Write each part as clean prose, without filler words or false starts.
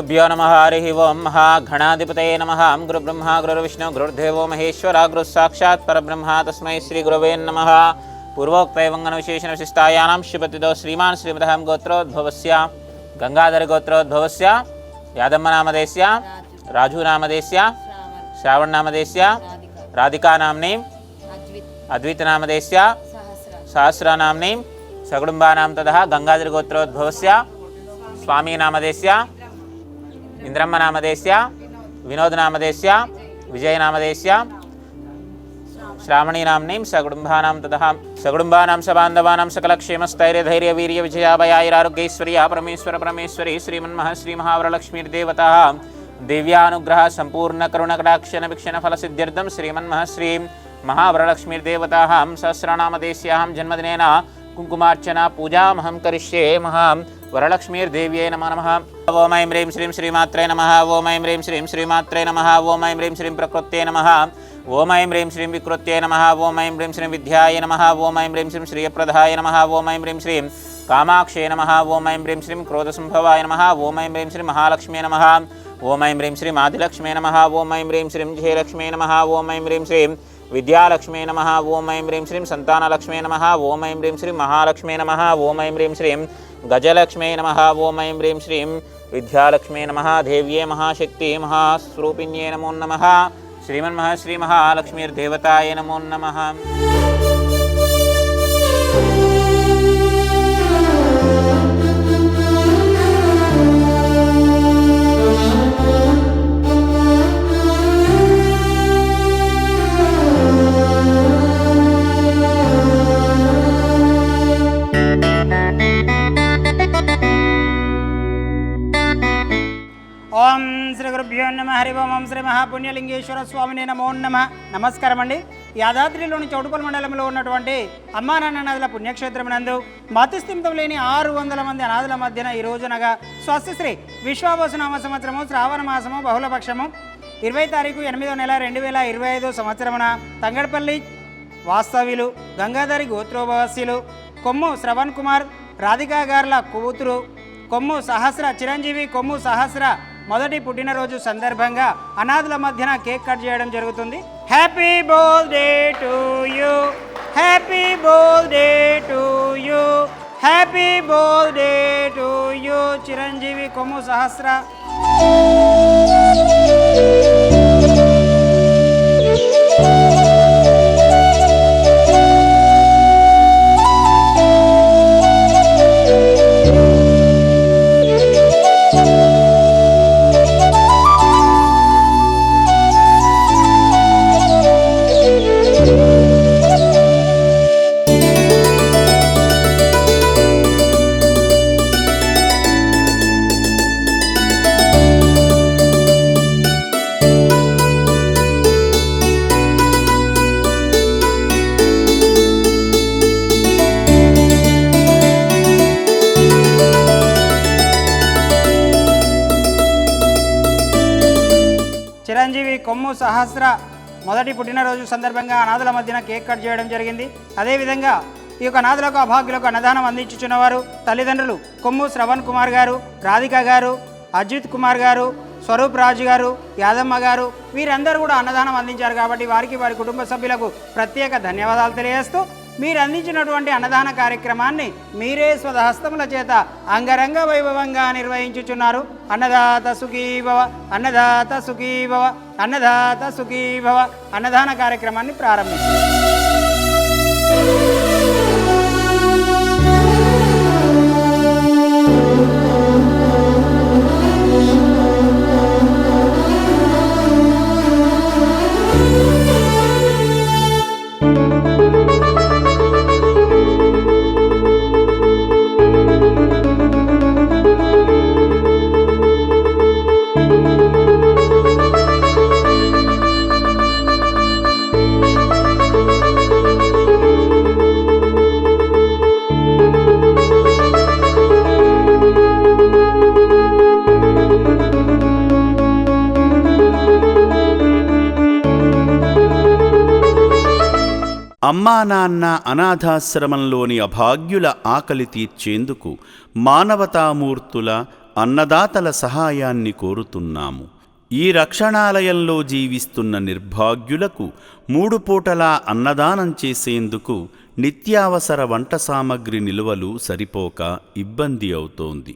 श्रीगुरुभ्यो नमः। हरिः ओं। महागणाधिपतये नमः। गुरुब्रह्मा गुरुर्विष्णु गुरुर्देवो महेश्वरः गुरुसाक्षात् परब्रह्म तस्मै श्रीगुरवे नमः। पूर्वोक्तैवङ्गनविशेषणविशिष्टायानां शुभतिथौ श्रीमान् श्रीमतः गोत्रोद्भवस्य गंगाधरगोत्रोद्भवस्य यादम्मनामधेयस्य राजुनामधेयस्य श्रावणनामधेयस्य राधिकानाम्नीं अद्वैतनामधेयस्य सहस्रनाम्नीं सकुटुम्बानां ततः गंगाधरगोत्रोद्भवस्य स्वामीनामधेयस्य इन्द्रम्मनामधेयस्य विनोदनामधेयस्य विजयनामधेयस्य श्रावणीनाम्नीं सकुटुम्बानां ततः सकुटुम्बानां सबान्धवानां सकलक्षेमस्थैर्यधैर्यवीर्यविजयाभयायुरारोग्यैश्वर्या परमेश्वरी श्रीमन्मः श्रीमहावरलक्ष्मीर्देवता दिव्यानुग्रह संपूर्ण करुणकटाक्षण फलसिद्ध्यर्थं श्रीमन्मः श्री महावरलक्ष्मीर्देवताः सहस्रनामधेयस्यां जन्मदिनेन कुङ्कुमार्चना पूजामहं करिष्ये। वरलक्ष्मीर्देव्यै नमः नमः। ओम ऐं ह्रीं श्रीं श्रीमात्रे नमः। ओम ऐं ह्रीं श्रीं श्रीमात्रे नमः। ओम ऐं ह्रीं श्रीं प्रकृत्यै नमः। ओम ऐं ह्रीं श्रीं विकृत्यै नमः। ओम ऐं ह्रीं श्रीं विद्याय नमः। ओम ऐं ह्रीं श्रीं श्रियप्रदाय नमः। ओम ऐं ह्रीं श्रीं कामाक्षे नमः। ओम ऐं ह्रीं श्रीं क्रोधसंभवाय नमः। ओम ऐं ह्रीं श्रीं महालक्ष्मी नमः। ओम ऐं ह्रीं श्रीं आदिलक्ष्मी नमः। ओम ऐं ह्रीं श्रीं जयलक्ष्मी नमः। ओम ऐं ह्रीं श्रीं विद्यालक्ष्मी नमः। ओम ऐं ह्रीं श्रीं संतानलक्ष्मी नमः। ओम ऐं ह्रीं श्रीं महालक्ष्मी नमः। ओम ऐं ह्रीं श्रीं गजलक्ष्मी नमः। ओम ऐं ह्रीं श्रीं विद्यालक्ष्मी नमः। देव्ये महाशक्ति महास्वरूपिण्ये नमो नमः। श्रीमन्मः श्रीमहालक्ष्मीर्देवताय नमो नमः। ఓం శ్రీ గురుభ్యో నమః. హరి ఓం శ్రీ మహాపుణ్యలింగేశ్వర స్వామిని నమో నమః. నమస్కారం అండి. యాదాద్రిలోని చౌటుపల్లి మండలంలో ఉన్నటువంటి అమ్మా నాన్న నదుల పుణ్యక్షేత్రం నందు మతిస్థిమితం లేని 600 మంది అనాథుల మధ్యన ఈ రోజునగా స్వస్తిశ్రీ విశ్వావసునామ సంవత్సరము శ్రావణ మాసము బహుళపక్షము 20 తారీఖు 8వ నెల 2025 సంవత్సరమున తంగడపల్లి వాస్తవ్యులు గంగాధరి గోత్రోభవస్యులు కొమ్ము శ్రవణ్ కుమార్ రాధికా గార్ల కూతురు కొమ్ము సహస్ర చిరంజీవి కొమ్ము సహస్ర మొదటి పుట్టినరోజు సందర్భంగా అనాథుల మధ్యన కేక్ కట్ చేయడం జరుగుతుంది. Happy birthday to you, happy birthday to you, happy birthday to you Chiranjeevi Kommu Sahasra. Chiranjeevi Kommu Sahasra మొదటి పుట్టినరోజు సందర్భంగా అనాథుల మధ్యన కేక్ కట్ చేయడం జరిగింది. అదేవిధంగా ఈ యొక్క అనాథులకు అభాగ్యులకు అన్నదానం అందించుచున్నవారు తల్లిదండ్రులు కొమ్ము శ్రవణ్ కుమార్ గారు, రాధిక గారు, అజిత్ కుమార్ గారు, స్వరూప్ రాజు గారు, యాదమ్మ గారు వీరందరూ కూడా అన్నదానం అందించారు. కాబట్టి వారికి వారి కుటుంబ సభ్యులకు ప్రత్యేక ధన్యవాదాలు తెలియజేస్తూ మీరు అందించినటువంటి అన్నదాన కార్యక్రమాన్ని మీరే స్వహస్తముల చేత అంగరంగ వైభవంగా నిర్వహించుచున్నారు. అన్నదాత సుఖీభవ, అన్నదాత సుఖీభవ, అన్నదాత సుఖీభవ. అన్నదాన కార్యక్రమాన్ని ప్రారంభించారు. అమ్మా నాన్న అనాథాశ్రమంలోని అభాగ్యుల ఆకలి తీర్చేందుకు మానవతామూర్తుల అన్నదాతల సహాయాన్ని కోరుతున్నాము. ఈ రక్షణాలయంలో జీవిస్తున్న నిర్భాగ్యులకు 3 పూటలా అన్నదానం చేసేందుకు నిత్యావసర వంట సామగ్రి నిల్వలు సరిపోక ఇబ్బంది అవుతోంది.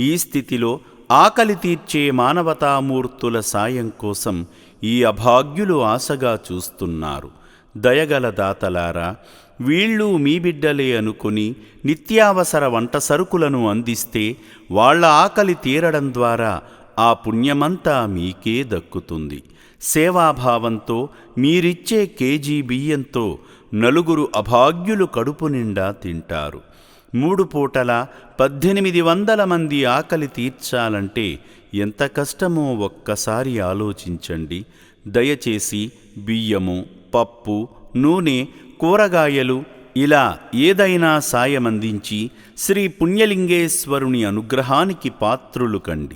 ఈ స్థితిలో ఆకలి తీర్చే మానవతామూర్తుల సాయం కోసం ఈ అభాగ్యులు ఆశగా చూస్తున్నారు. దయగల దాతలారా, వీళ్ళు మీ బిడ్డలే అనుకుని నిత్యావసర వంట సరుకులను అందిస్తే వాళ్ళ ఆకలి తీరడం ద్వారా ఆ పుణ్యమంతా మీకే దక్కుతుంది. సేవాభావంతో మీరిచ్చే కేజీ బియ్యంతో 4 అభాగ్యులు కడుపు నిండా తింటారు. 3 పూటల 1800 మంది ఆకలి తీర్చాలంటే ఎంత కష్టమో ఒక్కసారి ఆలోచించండి. దయచేసి బియ్యము, పప్పు, నూనె, కూరగాయలు ఇలా ఏదైనా సాయమందించి శ్రీ పుణ్యలింగేశ్వరుని అనుగ్రహానికి పాత్రులు కండి.